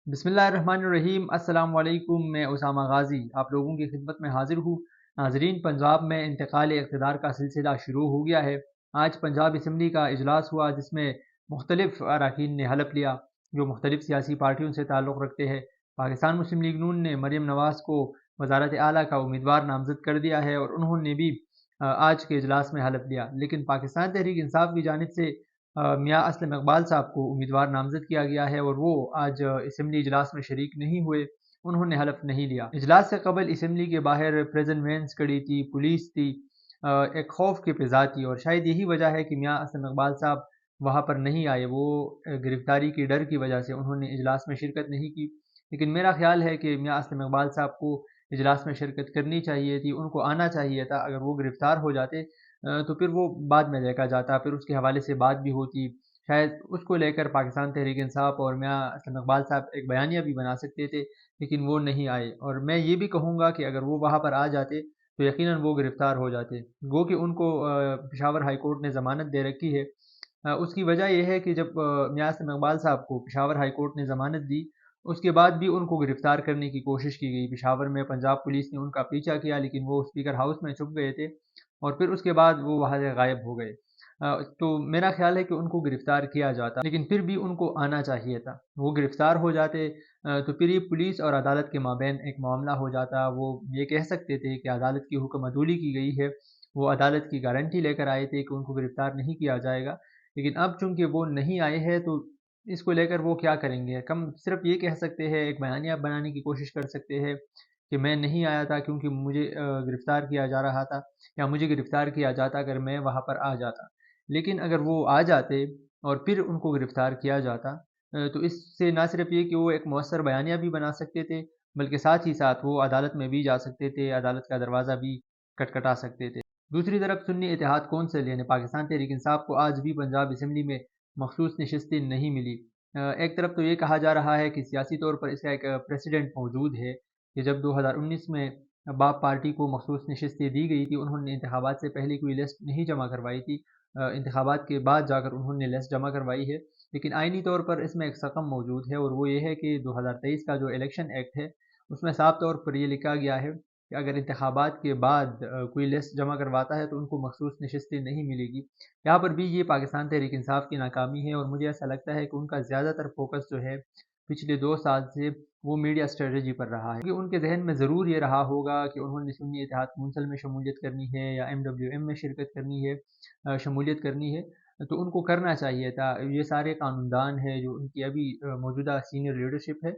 बिस्मिल्लाहिर्रहमानिर्रहीम। अस्सलाम वालेकुम। मैं उसामा गाजी आप लोगों की खिदमत में हाजिर हूँ। नाजरीन, पंजाब में इंतकाल इक़्तिदार का सिलसिला शुरू हो गया है। आज पंजाब असम्बली का इजलास हुआ जिसमें मुख्तलिफ अरकान ने हलफ लिया जो मुख्तलिफ सियासी पार्टियों से ताल्लुक़ रखते हैं। पाकिस्तान मुस्लिम लीग नून ने मरीम नवाज़ को वज़ारत आला का उम्मीदवार नामज़द कर दिया है और उन्होंने भी आज के इजलास में हलफ लिया। लेकिन पाकिस्तान तहरीक इंसाफ की जानिब से मियाँ असलम इकबाल साहब को उम्मीदवार नामज़द किया गया है और वो आज असम्बली इजलास में शरीक नहीं हुए। उन्होंने हलफ नहीं लिया। इजलास से कबल असम्बली के बाहर प्रेजेंट वैन्स खड़ी थी, पुलिस थी, एक खौफ की फिजा थी और शायद यही वजह है कि मियाँ असलम इकबाल साहब वहाँ पर नहीं आए। वो गिरफ्तारी की डर की वजह से उन्होंने इजलास में शिरकत नहीं की। लेकिन मेरा ख्याल है कि मियाँ असलम इकबाल साहब को इजलास में शिरकत करनी चाहिए थी, उनको आना चाहिए था। अगर वो गिरफ्तार हो जाते तो फिर वो बाद में देखा जाता, फिर उसके हवाले से बात भी होती। शायद उसको लेकर पाकिस्तान तहरीक इंसाफ और मियाँ असलम इकबाल साहब एक बयानिया भी बना सकते थे, लेकिन वो नहीं आए। और मैं ये भी कहूँगा कि अगर वो वहाँ पर आ जाते तो यकीनन वो गिरफ़्तार हो जाते। गो कि उनको पेशावर हाई कोर्ट ने ज़मानत दे रखी है। उसकी वजह यह है कि जब मियाँ असलम इकबाल साहब को पेशावर हाई कोर्ट ने ज़मानत दी, उसके बाद भी उनको गिरफ़्तार करने की कोशिश की गई। पेशावर में पंजाब पुलिस ने उनका पीछा किया, लेकिन वो स्पीकर हाउस में छुप गए थे और फिर उसके बाद वो वहाँ से गायब हो गए। तो मेरा ख़्याल है कि उनको गिरफ़्तार किया जाता, लेकिन फिर भी उनको आना चाहिए था। वो गिरफ़्तार हो जाते तो फिर ये पुलिस और अदालत के माबैन एक मामला हो जाता। वो ये कह सकते थे कि अदालत की हुक्म अदूली की गई है। वो अदालत की गारंटी लेकर आए थे कि उनको गिरफ़्तार नहीं किया जाएगा। लेकिन अब चूँकि वो नहीं आए हैं तो इसको लेकर वो क्या करेंगे? कम सिर्फ़ ये कह सकते हैं, एक बयानिया बनाने की कोशिश कर सकते हैं कि मैं नहीं आया था क्योंकि मुझे गिरफ़्तार किया जा रहा था, या मुझे गिरफ़्तार किया जाता अगर मैं वहाँ पर आ जाता। लेकिन अगर वो आ जाते और फिर उनको गिरफ़्तार किया जाता तो इससे ना सिर्फ़ ये कि वो एक मौसर बयानिया भी बना सकते थे, बल्कि साथ ही साथ वो अदालत में भी जा सकते थे, अदालत का दरवाज़ा भी खटखटा सकते थे। दूसरी तरफ सुन्नी इत्तेहाद कौंसिल यानी पाकिस्तान तहरीक इंसाफ को आज भी पंजाब असम्बली में मखसूस नशस्तें नहीं मिली। एक तरफ तो ये कहा जा रहा है कि सियासी तौर पर इसका एक प्रेसिडेंट मौजूद है कि जब 2019 में बाप पार्टी को मखसूस नशस्तें दी गई थी, उन्होंने इंतखाबात से पहले कोई लिस्ट नहीं जमा करवाई थी। इंतखाबात के बाद जाकर उन्होंने लिस्ट जमा करवाई है। लेकिन आइनी तौर पर इसमें एक सकम मौजूद है और वो ये है कि 2023 का जो इलेक्शन एक्ट है, उसमें साफ तौर पर ये लिखा गया है कि अगर इंतखाबात के बाद कोई लिस्ट जमा करवाता है तो उनको मखसूस नशस्तें नहीं मिलेगी। यहाँ पर भी ये पाकिस्तान तहरीक इंसाफ की नाकामी है और मुझे ऐसा लगता है कि उनका ज़्यादातर फोकस जो है पिछले 2 साल से वो मीडिया स्ट्रेटजी पर रहा है, क्योंकि उनके जहन में ज़रूर ये रहा होगा कि उन्होंने सुन्नी इत्तेहाद कौंसिल में शमूलियत करनी है या MWM में शिरकत करनी है, शमूलियत करनी है। तो उनको करना चाहिए था। ये सारे कानूनदान है जो उनकी अभी मौजूदा सीनियर लीडरशिप है,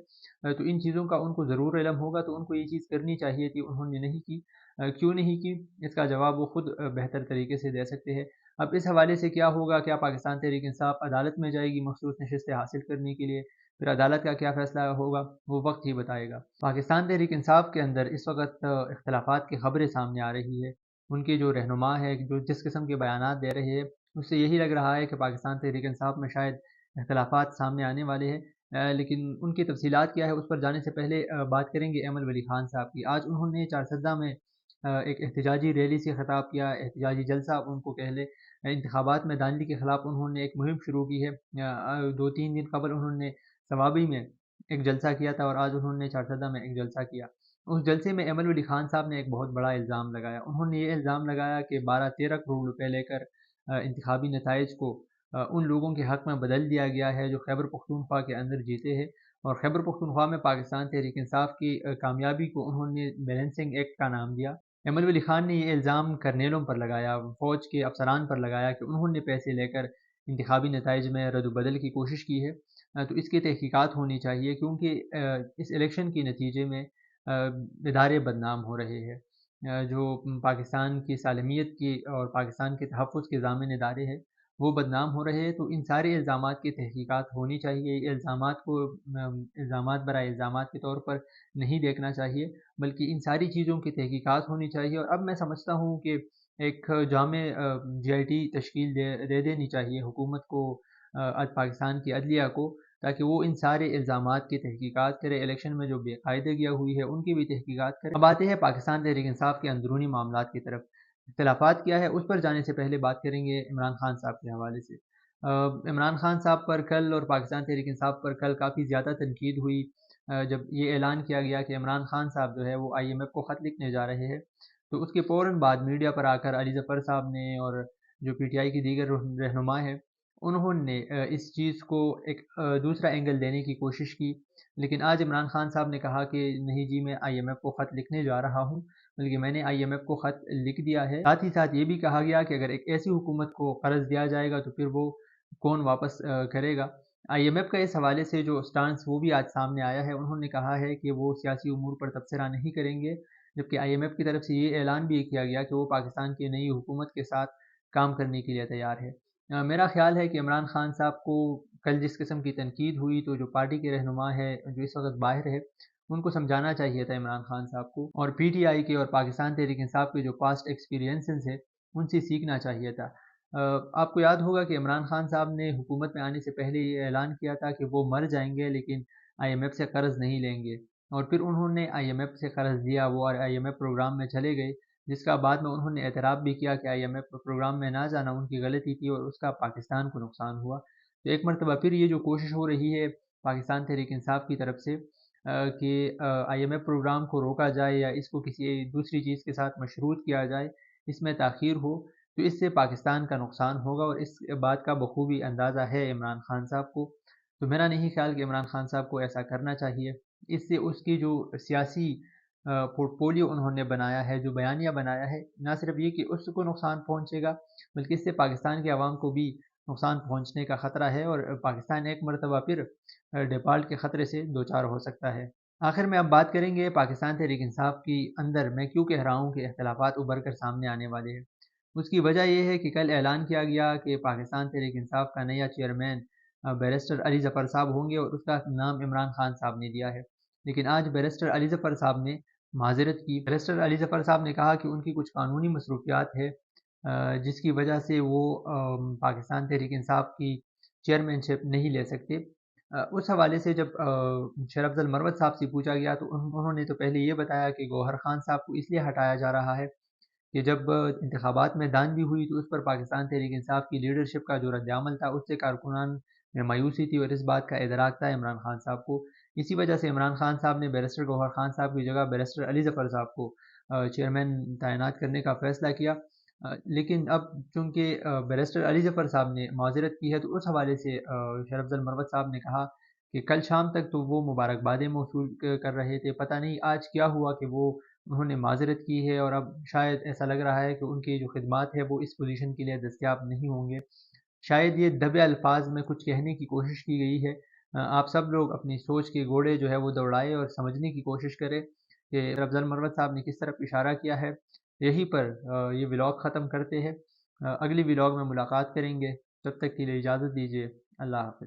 तो इन चीज़ों का उनको ज़रूर इल्म होगा, तो उनको ये चीज़ करनी चाहिए थी, उन्होंने नहीं की। क्यों नहीं की, इसका जवाब वो खुद बेहतर तरीके से दे सकते हैं। अब इस हवाले से क्या होगा, क्या पाकिस्तान तहरीक इंसाफ अदालत में जाएगी मखसूस नशस्तें हासिल करने के लिए? फिर अदालत का क्या फ़ैसला होगा, वो वक्त ही बताएगा। पाकिस्तान तहरीक इंसाफ के अंदर इस वक्त इख्तलाफात की खबरें सामने आ रही है। उनके जो रहनुमा है, जो जिस किस्म के बयानात दे रहे हैं, उससे यही लग रहा है कि पाकिस्तान तहरीक इंसाफ में शायद इख्तलाफात सामने आने वाले हैं। लेकिन उनकी तफसीलात क्या है, उस पर जाने से पहले बात करेंगे अहमद वली खान साहब की। आज उन्होंने चारसद्दा में एक एहतजाजी रैली से खिताब किया, एहतजाजी जलसा उनको कह लें। इंतखाबात में धांधली के ख़िलाफ़ उन्होंने एक मुहिम शुरू की है। 2-3 दिन कबल उन्होंने सवाबी में एक जलसा किया था और आज उन्होंने चारसद्दा में एक जलसा किया। उस जलसे में अहमद वली खान साहब ने एक बहुत बड़ा इल्ज़ाम लगाया। उन्होंने ये इल्ज़ाम लगाया कि 12-13 करोड़ रुपए लेकर इंतखाबी नताइज को उन लोगों के हक़ में बदल दिया गया है जो खैबर पख्तूनख्वा के अंदर जीते हैं, और खैबर पख्तूनख्वा में पाकिस्तान तहरीक इंसाफ की कामयाबी को उन्होंने बैलेंसिंग एक्ट का नाम दिया। अहमद वली खान ने ये इल्ज़ाम करनेलों पर लगाया, फ़ौज के अफसरान पर लगाया कि उन्होंने पैसे लेकर इंतखाबी नताइज में रद्द-ओ-बदल की कोशिश की है। तो इसकी तहकीकात होनी चाहिए, क्योंकि इस इलेक्शन के नतीजे में इदारे बदनाम हो रहे हैं। जो पाकिस्तान की सालमियत की और पाकिस्तान के तहफ़्फ़ुज़ के ज़ामिन इदारे हैं, वो बदनाम हो रहे हैं। तो इन सारे इल्ज़ामात की तहकीकात होनी चाहिए। इल्ज़ामात को इल्ज़ामात बराए इल्ज़ामात के तौर पर नहीं देखना चाहिए, बल्कि इन सारी चीज़ों की तहकीकात होनी चाहिए। और अब मैं समझता हूँ कि एक जामे GIT तश्कील दे देनी चाहिए हुकूमत को, आज पाकिस्तान की अदलिया को, ताकि वो इन सारे इल्ज़ामात की तहकीकात करे, इलेक्शन में जो बेकायदगियाँ हुई है उनकी भी तहकीकात करे। अब आते हैं पाकिस्तान तहरीक इंसाफ के अंदरूनी मामलात की तरफ। इख्तिलाफ़ात क्या है, उस पर जाने से पहले बात करेंगे इमरान खान साहब के हवाले से। عمران خان صاحب پر کل اور پاکستان تحریک انصاف پر کل کافی زیادہ تنقید ہوئی جب یہ اعلان کیا گیا کہ عمران خان صاحب جو ہے وہ آئی ایم ایف کو خط لکھنے جا رہے ہیں، تو اس کے فوراً بعد میڈیا پر آ کر علی ظفر صاحب نے اور جو پی ٹی آئی کی دیگر رہنما ہیں انہوں نے اس چیز کو ایک دوسرا اینگل دینے کی کوشش کی، لیکن آج عمران خان صاحب نے کہا کہ نہیں جی، میں آئی ایم ایف کو خط لکھنے جا رہا ہوں، بلکہ میں نے آئی ایم ایف کو خط لکھ دیا ہے۔ ساتھ ہی ساتھ یہ بھی کہا گیا کہ اگر ایک ایسی حکومت کو قرض دیا جائے گا تو پھر وہ کون واپس کرے گا۔ آئی ایم ایف کا اس حوالے سے جو سٹانس وہ بھی آج سامنے آیا ہے، انہوں نے کہا ہے کہ وہ سیاسی امور پر تبصرہ نہیں کریں گے، جبکہ آئی ایم ایف کی طرف سے یہ اعلان بھی کیا گیا کہ وہ پاکستان کی نئی حکومت کے ساتھ کام کرنے کے لیے تیار ہے۔ میرا خیال ہے کہ عمران خان صاحب کو کل جس قسم کی تنقید ہوئی تو جو پارٹی کے رہنما ہے جو اس وقت باہر ہے ان کو سمجھانا چاہیے تھا عمران خان صاحب کو، اور پی ٹی آئی کے اور پاکستان تحریک انصاف کے جو پاسٹ ایکسپیرینسز ہیں ان سے سیکھنا چاہیے تھا۔ آپ کو یاد ہوگا کہ عمران خان صاحب نے حکومت میں آنے سے پہلے یہ اعلان کیا تھا کہ وہ مر جائیں گے لیکن آئی ایم ایف سے قرض نہیں لیں گے، اور پھر انہوں نے آئی ایم ایف سے قرض لیا، وہ آئی ایم ایف پروگرام میں چلے گئے، جس کا بعد میں انہوں نے اعتراف بھی کیا کہ آئی ایم ایف پروگرام میں نہ جانا ان کی غلطی تھی اور اس کا پاکستان کو نقصان ہوا۔ تو ایک مرتبہ پھر یہ جو کوشش ہو رہی ہے پاکستان تحریک انصاف کی طرف سے کہ آئی ایم ایف پروگرام کو روکا جائے یا اس کو کسی دوسری چیز کے ساتھ مشروط کیا جائے، اس میں تاخیر ہو، تو اس سے پاکستان کا نقصان ہوگا، اور اس بات کا بخوبی اندازہ ہے عمران خان صاحب کو۔ تو میرا نہیں خیال کہ عمران خان صاحب کو ایسا کرنا چاہیے، اس سے اس کی جو سیاسی پورٹ فولیو انہوں نے بنایا ہے، جو بیانیہ بنایا ہے، نہ صرف یہ کہ اس کو نقصان پہنچے گا بلکہ اس سے پاکستان کے عوام کو بھی نقصان پہنچنے کا خطرہ ہے، اور پاکستان ایک مرتبہ پھر ڈیفالٹ کے خطرے سے دوچار ہو سکتا ہے۔ آخر میں اب بات کریں گے پاکستان تحریک انصاف کی اندر میں کیوں کہہ رہا ہوں کہ اختلافات ابھر کر سامنے آنے والے ہیں۔ اس کی وجہ یہ ہے کہ کل اعلان کیا گیا کہ پاکستان تحریک انصاف کا نیا چیئرمین بیرسٹر علی ظفر صاحب ہوں گے، اور اس کا نام عمران خان صاحب نے دیا ہے، لیکن آج بیرسٹر علی ظفر صاحب نے معذرت کی۔ بیرسٹر علی ظفر صاحب نے کہا کہ ان کی کچھ قانونی مصروفیات ہے جس کی وجہ سے وہ پاکستان تحریک انصاف کی چیئرمین شپ نہیں لے سکتے۔ اس حوالے سے جب شیر افضل مروت صاحب سے پوچھا گیا تو انہوں نے تو پہلے یہ بتایا کہ گوہر خان صاحب کو اس لیے ہٹایا جا رہا ہے کہ جب انتخابات میں داندھی ہوئی تو اس پر پاکستان تحریک انصاف کی لیڈرشپ کا جو رد عمل تھا اس سے کارکنان میں مایوسی تھی، اور اس بات کا ادراک تھا عمران خان صاحب کو۔ اسی وجہ سے عمران خان صاحب نے بیرسٹر گوہر خان صاحب کی جگہ بیرسٹر علی ظفر صاحب کو چیئرمین تعینات کرنے کا فیصلہ کیا، لیکن اب چونکہ بیرسٹر علی ظفر صاحب نے معذرت کی ہے تو اس حوالے سے شیر افضل مروت صاحب نے کہا کہ کل شام تک تو وہ مبارکبادیں موصول کر رہے تھے، پتہ نہیں آج کیا ہوا کہ وہ انہوں نے معذرت کی ہے، اور اب شاید ایسا لگ رہا ہے کہ ان کی جو خدمات ہے وہ اس پوزیشن کے لیے دستیاب نہیں ہوں گے۔ شاید یہ دبے الفاظ میں کچھ کہنے کی کوشش کی گئی ہے۔ آپ سب لوگ اپنی سوچ کے گھوڑے جو ہے وہ دوڑائے اور سمجھنے کی کوشش کریں کہ افضل مروت صاحب نے کس طرف اشارہ کیا ہے۔ یہی پر یہ ولاگ ختم کرتے ہیں، اگلی ولاگ میں ملاقات کریں گے، تب تک کے لیے اجازت دیجیے، اللہ حافظ۔